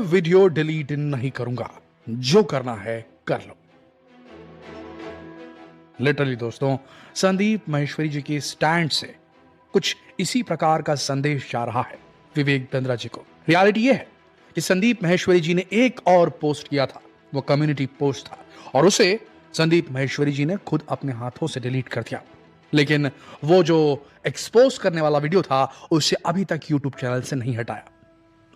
Video delete नहीं करूंगा, जो करना है कर लो। लिटरली दोस्तों, संदीप माहेश्वरी जी के स्टैंड से कुछ इसी प्रकार का संदेश जा रहा है विवेक बिंद्रा जी को। रियलिटी यह है कि संदीप माहेश्वरी जी ने एक और पोस्ट किया था, वो कम्युनिटी पोस्ट था, और उसे संदीप माहेश्वरी जी ने खुद अपने हाथों से डिलीट कर दिया। लेकिन वो जो एक्सपोज करने वाला वीडियो था उसे अभी तक यूट्यूब चैनल से नहीं हटाया।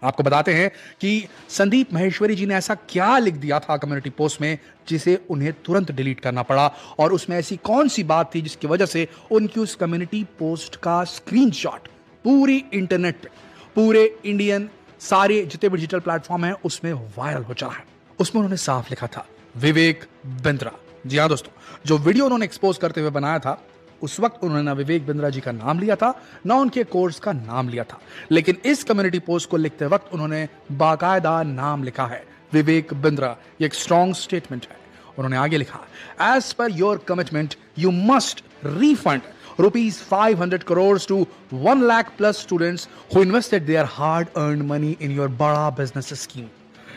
आपको बताते हैं कि संदीप माहेश्वरी जी ने ऐसा क्या लिख दिया था कम्युनिटी पोस्ट में जिसे उन्हें तुरंत डिलीट करना पड़ा, और उसमें ऐसी कौन सी बात थी जिसकी वजह से उनकी उस कम्युनिटी पोस्ट का स्क्रीनशॉट पूरी इंटरनेट पे, पूरे इंडियन सारे जितने भी डिजिटल प्लेटफॉर्म हैं उसमें वायरल हो चला है। उसमें उन्होंने साफ लिखा था विवेक बिंद्रा। जी हाँ दोस्तों, जो वीडियो उन्होंने एक्सपोज करते हुए बनाया था उस वक्त उन्होंने ना विवेक बिंद्रा जी का नाम लिया था, ना उनके कोर्स का नाम लिया था, लेकिन इस कम्युनिटी पोस्ट को लिखते वक्त उन्होंने बाकायदा नाम लिखा है विवेक बिंद्रा। ये एक स्ट्रॉन्ग स्टेटमेंट है। उन्होंने आगे लिखा, as per your commitment you must refund ₹500 crores to 1 lakh plus students who invested their hard earned money in your बड़ा बिजनेस स्कीम।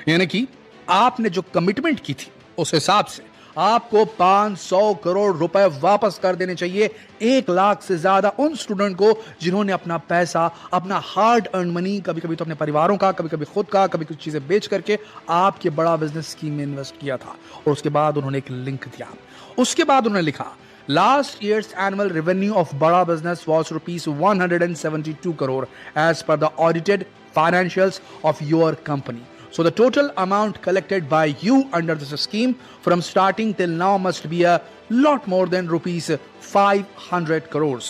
यानी कि आपने जो कमिटमेंट की थी उस हिसाब से आपको 500 करोड़ रुपए वापस कर देने चाहिए 1 लाख से ज्यादा उन स्टूडेंट को जिन्होंने अपना पैसा, अपना हार्ड अर्न मनी, कभी कभी तो अपने परिवारों का, कभी कभी खुद का, कभी कुछ चीजें बेच करके आपके बड़ा बिजनेस स्कीम में इन्वेस्ट किया था। और उसके बाद उन्होंने एक लिंक दिया। उसके बाद उन्होंने लिखा, Last year's annual revenue of Bada Business was ₹172 crore as per the audited financials of your company. So the total amount collected by you under this scheme from starting till now must be a lot more than ₹500 crores.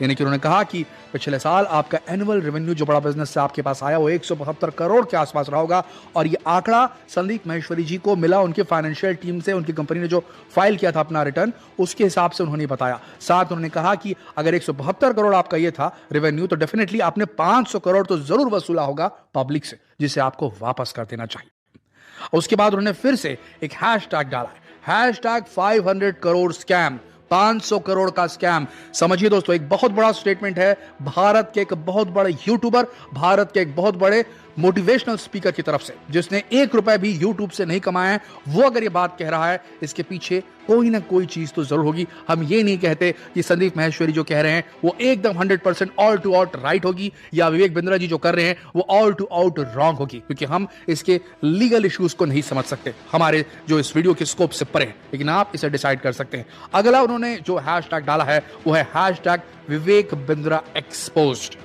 यानी कि उन्होंने कहा कि पिछले साल आपका annual revenue जो बड़ा बिजनेस से आपके पास आया वो 172 करोड़ के आसपास रहा होगा, और ये आंकड़ा संदीप माहेश्वरी जी को मिला उनके फाइनेंशियल टीम से, उनकी कंपनी ने जो फाइल किया था अपना रिटर्न, उसके हिसाब से उन्होंने बताया। साथ उन्होंने कहा कि अगर 172 करोड़ आपका ये था रेवेन्यू, तो डेफिनेटली आपने 500 करोड़ तो जरूर वसूला होगा पब्लिक से, जिसे आपको वापस कर देना चाहिए। उसके बाद उन्होंने फिर से एक हैशटैग डाला, #500 करोड़ स्कैम, 500 करोड़ का स्कैम। समझिए दोस्तों, एक बहुत बड़ा स्टेटमेंट है भारत के एक बहुत बड़े यूट्यूबर, भारत के एक बहुत बड़े मोटिवेशनल स्पीकर की तरफ से, जिसने 1 रुपए भी यूट्यूब से नहीं कमाया है। वो अगर ये बात कह रहा है, इसके पीछे कोई ना कोई चीज तो जरूर होगी। हम ये नहीं कहते कि संदीप माहेश्वरी जो कह रहे हैं वो एकदम 100% ऑल टू आउट राइट होगी, या विवेक बिंद्रा जी जो कर रहे हैं वो ऑल टू आउट रॉन्ग होगी, क्योंकि हम इसके लीगल इश्यूज को नहीं समझ सकते, हमारे जो इस वीडियो के स्कोप से परे, लेकिन आप इसे डिसाइड कर सकते हैं। अगला उन्होंने जो हैशटैग डाला है वो है विवेक बिंद्रा एक्सपोज्ड।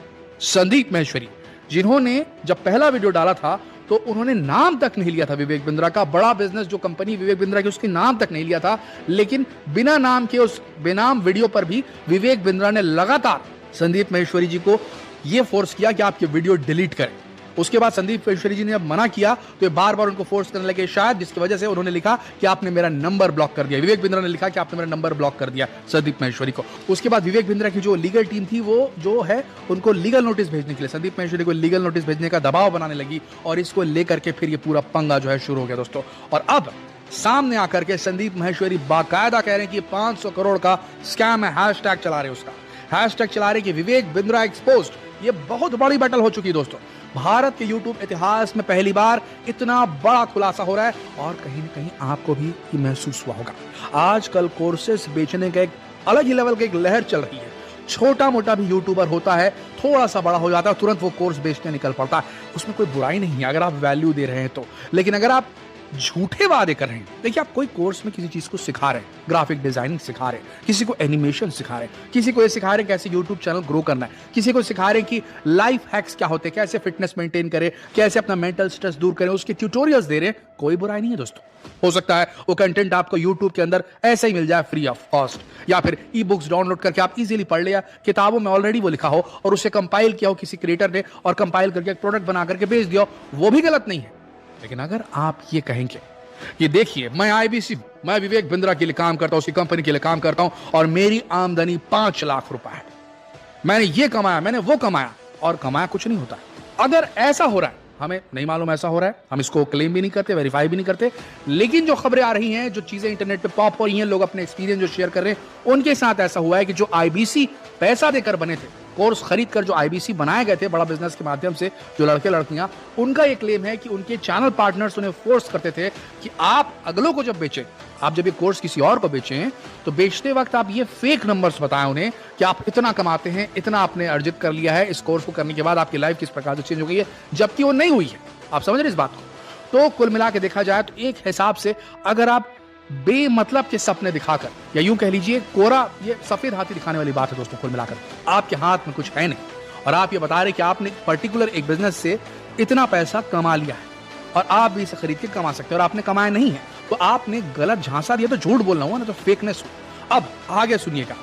संदीप माहेश्वरी जिन्होंने जब पहला वीडियो डाला था तो उन्होंने नाम तक नहीं लिया था विवेक बिंद्रा का, बड़ा बिजनेस जो कंपनी विवेक बिंद्रा की उसके नाम तक नहीं लिया था, लेकिन बिना नाम के उस बेनाम वीडियो पर भी विवेक बिंद्रा ने लगातार संदीप माहेश्वरी जी को यह फोर्स किया कि आप ये वीडियो डिलीट करें। उसके बाद संदीप माहेश्वरी जी ने जब मना किया तो ये बार बार उनको फोर्स करने लगे, शायद जिसकी वजह से उन्होंने लिखा कि आपने मेरा नंबर ब्लॉक कर दिया। विवेक बिंद्रा ने लिखा कि आपने मेरा नंबर ब्लॉक कर दिया संदीप माहेश्वरी को। उसके बाद विवेक बिंद्रा की जो लीगल टीम थी वो जो है उनको लीगल नोटिस भेजने के लिए, संदीप माहेश्वरी को लीगल नोटिस भेजने का दबाव बनाने लगी, और इसको लेकर के फिर ये पूरा पंगा जो है शुरू हो गया दोस्तों। और अब सामने आकर के संदीप माहेश्वरी बाकायदा कह रहे हैं कि 500 करोड़ का स्कैम है, हैशटैग चला रहे उसका, हैशटैग चला रहे कि विवेक बिंद्रा एक्सपोज्ड। ये बहुत बड़ी बैटल हो चुकी है दोस्तों, भारत के यूट्यूब इतिहास में पहली बार इतना बड़ा खुलासा हो रहा है, और कहीं ना कहीं आपको भी ये महसूस हुआ होगा। आजकल कोर्सेस बेचने का एक अलग ही लेवल की एक लहर चल रही है। छोटा मोटा भी यूट्यूबर होता है, थोड़ा सा बड़ा हो जाता है, तुरंत वो कोर्स बेचने निकल पड़ता है। उसमें कोई बुराई नहीं है अगर आप वैल्यू दे रहे हैं तो, लेकिन अगर आप झूठे वादे कर रहे हैं, देखिए आप कोई कोर्स में किसी चीज को सिखा रहे हैं, ग्राफिक डिजाइनिंग सिखा रहे हैं, किसी को एनिमेशन सिखा रहे हैं, किसी को ये सिखा रहे हैं कैसे यूट्यूब चैनल ग्रो करना है, किसी को सिखा रहे हैं कि लाइफ हैक्स क्या होते हैं, कैसे फिटनेस मेंटेन करें, कैसे अपना मेंटल स्ट्रेस दूर करें, उसके ट्यूटोरियल्स दे रहे हैं, कोई बुराई नहीं है दोस्तों। हो सकता है वो कंटेंट आपको यूट्यूब के अंदर ऐसे ही मिल जाए फ्री ऑफ कॉस्ट, या फिर ई बुक्स डाउनलोड करके आप इजीली पढ़ ले, या किताबों में ऑलरेडी वो लिखा हो और उसे कंपाइल किया हो किसी क्रिएटर ने और कंपाइल करके एक प्रोडक्ट बना करके बेच दिया हो, वो भी गलत नहीं है। लेकिन अगर आप ये कहेंगे ये देखिए मैं आईबीसी हूं, मैं विवेक बिंद्रा के लिए काम करता हूं, उसकी कंपनी के लिए काम करता हूं, और मेरी आमदनी 5 लाख रुपए है, मैंने ये कमाया, मैंने वो कमाया, और कमाया कुछ नहीं होता। अगर ऐसा हो रहा है, हमें नहीं मालूम ऐसा हो रहा है, हम इसको क्लेम भी नहीं करते, वेरीफाई भी नहीं करते, लेकिन जो खबरें आ रही हैं, जो चीजें इंटरनेट पे पॉप हो रही हैं, लोग अपने एक्सपीरियंस जो शेयर कर रहे हैं, उनके साथ ऐसा हुआ है कि जो आईबीसी पैसा देकर बने थे कोर्स खरीद कर जो आईबीसी बनाए गए थे बड़ा बिजनेस के माध्यम से, जो लड़के लड़कियां, उनका ये क्लेम है कि उनके चैनल पार्टनर्स उन्हें फोर्स करते थे कि आप अगलों को जब बेचें, आप जब ये कोर्स किसी और को बेचें तो बेचते वक्त आप ये फेक नंबर्स बताएं उन्हें कि आप इतना कमाते हैं, इतना आपने अर्जित कर लिया है, इस कोर्स को करने के बाद आपकी लाइफ किस प्रकार से चेंज हो गई है, जबकि वो नहीं हुई है। आप समझ रहे इस बात को? तो कुल मिला के देखा जाए तो एक हिसाब से अगर आप बेमतलब के सपने दिखाकर, या यूं कह लीजिए कोरा, ये सफेद हाथी दिखाने वाली बात है दोस्तों। कुल मिलाकर आपके हाथ में कुछ है नहीं और आप ये बता रहे कि आपने पर्टिकुलर एक बिजनेस से इतना पैसा कमा लिया है और आप भी इसे खरीद के कमा सकते हैं और आपने कमाया नहीं है, तो आपने गलत झांसा दिया, तो झूठ बोलना हुआ ना, तो फेकनेस हुआ। अब आगे सुनिएगा,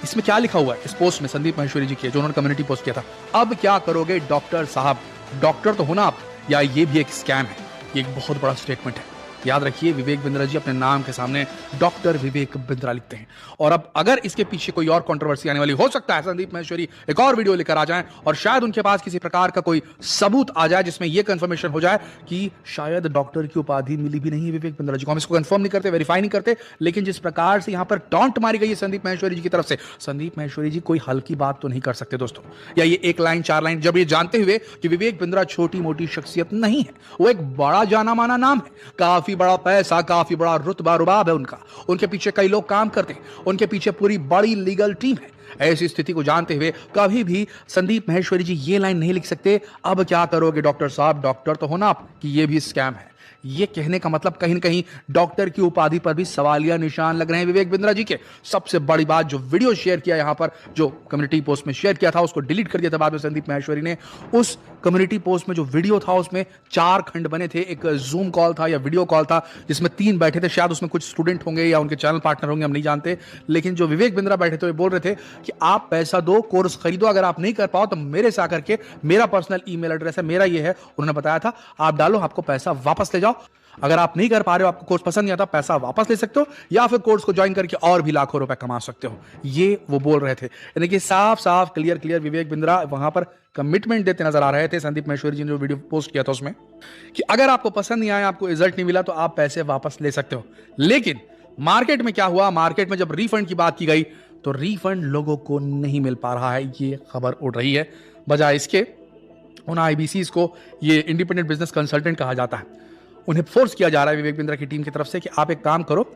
इसमें क्या लिखा हुआ है इस पोस्ट में संदीप माहेश्वरी जी की, जो उन्होंने कम्युनिटी पोस्ट किया था। अब क्या करोगे डॉक्टर साहब, डॉक्टर तो होना आप, या ये भी एक स्कैम है? ये एक बहुत बड़ा स्टेटमेंट है। याद रखिए, विवेक बिंद्रा जी अपने नाम के सामने डॉक्टर विवेक बिंद्रा लिखते हैं। और अब अगर इसके पीछे कोई और कंट्रोवर्सी आने वाली, हो सकता है संदीप माहेश्वरी एक और वीडियो लेकर आ जाएं और शायद उनके पास किसी प्रकार का कोई सबूत आ जाए जिसमें यह कंफर्मेशन हो जाए कि शायद डॉक्टर की उपाधि मिली भी नहीं है विवेक बिंद्रा जी को। हम इसको कंफर्म नहीं करते, वेरीफाई नहीं करते, लेकिन जिस प्रकार से यहां पर टॉन्ट मारी गई है संदीप माहेश्वरी जी की तरफ से, संदीप माहेश्वरी जी कोई हल्की बात तो नहीं कर सकते दोस्तों। या ये एक लाइन 4 लाइन, जब ये जानते हुए कि विवेक बिंद्रा छोटी मोटी शख्सियत नहीं है, वो एक बड़ा जाना माना नाम है, काफी बड़ा पैसा, काफी बड़ा रुतबा रुबाब है उनका, उनके पीछे कई लोग काम करते हैं, उनके पीछे पूरी बड़ी लीगल टीम है। ऐसी स्थिति को जानते हुए कभी भी संदीप माहेश्वरी जी ये लाइन नहीं लिख सकते, अब क्या करोगे डॉक्टर साहब, डॉक्टर तो होना आप, कि ये भी स्कैम है। ये कहने का मतलब कहीं ना कहीं डॉक्टर की उपाधि पर भी सवालिया निशान लग रहे हैं विवेक बिंद्रा जी के। सबसे बड़ी बात, जो वीडियो शेयर किया यहां पर, जो कम्युनिटी पोस्ट में शेयर किया था, उसको डिलीट कर दिया था बाद में संदीप माहेश्वरी ने। उस कम्युनिटी पोस्ट में जो वीडियो था उसमें 4 खंड बने थे, एक जूम कॉल था या वीडियो कॉल था जिसमें 3 बैठे थे, शायद उसमें कुछ स्टूडेंट होंगे या उनके चैनल पार्टनर होंगे, हम नहीं जानते, लेकिन जो विवेक बिंद्रा बैठे थे वो बोल रहे थे कि आप पैसा दो, कोर्स खरीदो, अगर आप नहीं कर पाओ तो मेरे से आकर के, मेरा पर्सनल ईमेल एड्रेस है, मेरा ये है, उन्होंने बताया था, आप डालो, आपको पैसा वापस ले जाओ। अगर आप नहीं कर पा रहे हो, आपको कोर्स पसंद नहीं आता, पैसा वापस ले सकते हो या फिर कोर्स को ज्वाइन करके और भी लाखों रुपए कमा सकते हो। ये वो बोल रहे थे, यानी कि साफ साफ क्लियर विवेक बिंद्रा वहां पर कमिटमेंट देते नजर आ रहे थे संदीप माहेश्वरी जी ने जो वीडियो पोस्ट किया था उसमें, कि अगर आपको पसंद नहीं आया, आपको रिजल्ट नहीं मिला, तो आप पैसे वापस ले सकते हो। लेकिन मार्केट में क्या हुआ, मार्केट में जब रिफंड की बात की गई तो रिफंड लोगों को नहीं मिल पा रहा है, ये खबर उड़ रही है। बजाय इसके उन आईबीसीज को, ये इंडिपेंडेंट बिजनेस कंसल्टेंट कहा जाता है, उन्हें फोर्स किया जा रहा है विवेक बिंद्रा की टीम की तरफ से कि आप एक काम करो,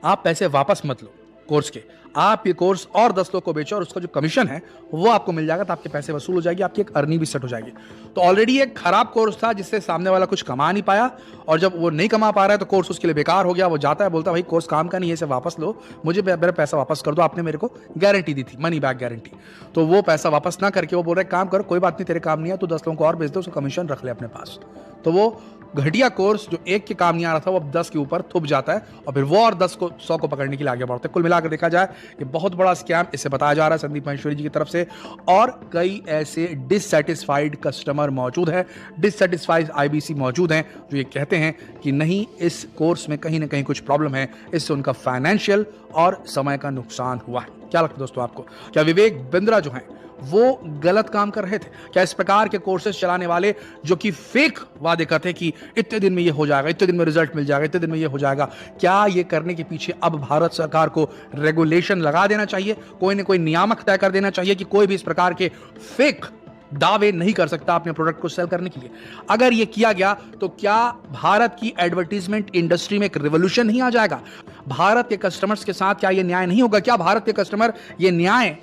आप पैसे वापस मत लो कोर्स के, आप ये कोर्स और 10 लोग को बेचो और उसका जो कमीशन है वो आपको मिल जाएगा, तो आपके पैसे वसूल हो जाएगी, आपकी एक अर्निंग भी सेट हो जाएगी। तो ऑलरेडी एक खराब कोर्स था जिससे सामने वाला कुछ कमा नहीं पाया, और जब वो नहीं कमा पा रहा है तो कोर्स उसके लिए बेकार हो गया। वो जाता है, बोलता है भाई कोर्स काम का नहीं है, इसे वापस लो, मुझे मेरा पैसा वापस कर दो, आपने मेरे को गारंटी दी थी, मनी बैक गारंटी। तो वो पैसा वापस ना करके वो बोल रहे काम करो, कोई बात नहीं, तेरे काम नहीं है, तो 10 लोगों को और बेच दो, उसका कमीशन रख ले अपने पास। तो वो घटिया कोर्स जो एक के काम नहीं आ रहा था, वो अब 10 के ऊपर थुप जाता है और फिर वो और 10 को 100 को पकड़ने के लिए आगे बढ़ते हैं। कुल मिलाकर देखा जाए ये बहुत बड़ा स्कैम इसे बताया जा रहा है संदीप माहेश्वरी जी की तरफ से, और कई ऐसे डिससैटिस्फाइड कस्टमर मौजूद है, डिससैटिस्फाइड आईबीसी मौजूद हैं जो ये कहते हैं कि नहीं, इस कोर्स में कहीं ना कहीं कुछ प्रॉब्लम है, इससे उनका फाइनेंशियल और समय का नुकसान हुआ है। क्या लगता है दोस्तों आपको, क्या विवेक बिंद्रा जो हैं वो गलत काम कर रहे थे? क्या इस प्रकार के कोर्सेज चलाने वाले जो कि फेक वादे करते हैं कि इतने दिन में ये हो जाएगा, इतने दिन में रिजल्ट मिल जाएगा, इतने दिन में ये हो जाएगा, क्या ये करने के पीछे अब भारत सरकार को रेगुलेशन लगा देना चाहिए, कोई ना कोई नियामक तय कर देना चाहिए कि कोई भी इस प्रकार के फेक दावे नहीं कर सकता अपने प्रोडक्ट को सेल करने के लिए? अगर ये किया गया तो क्या भारत की एडवर्टीजमेंट इंडस्ट्री में एक रिवॉल्यूशन नहीं आ जाएगा? भारत के कस्टमर्स के साथ क्या ये न्याय नहीं होगा? क्या भारत के कस्टमर ये न्याय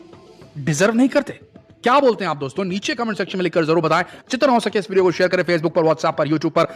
डिजर्व नहीं करते? क्या बोलते हैं आप दोस्तों? नीचे कमेंट सेक्शन में लिखकर जरूर बताएं। जितना हो सके इस वीडियो को शेयर करें, फेसबुक पर, व्हाट्सएप पर, यूट्यूब पर।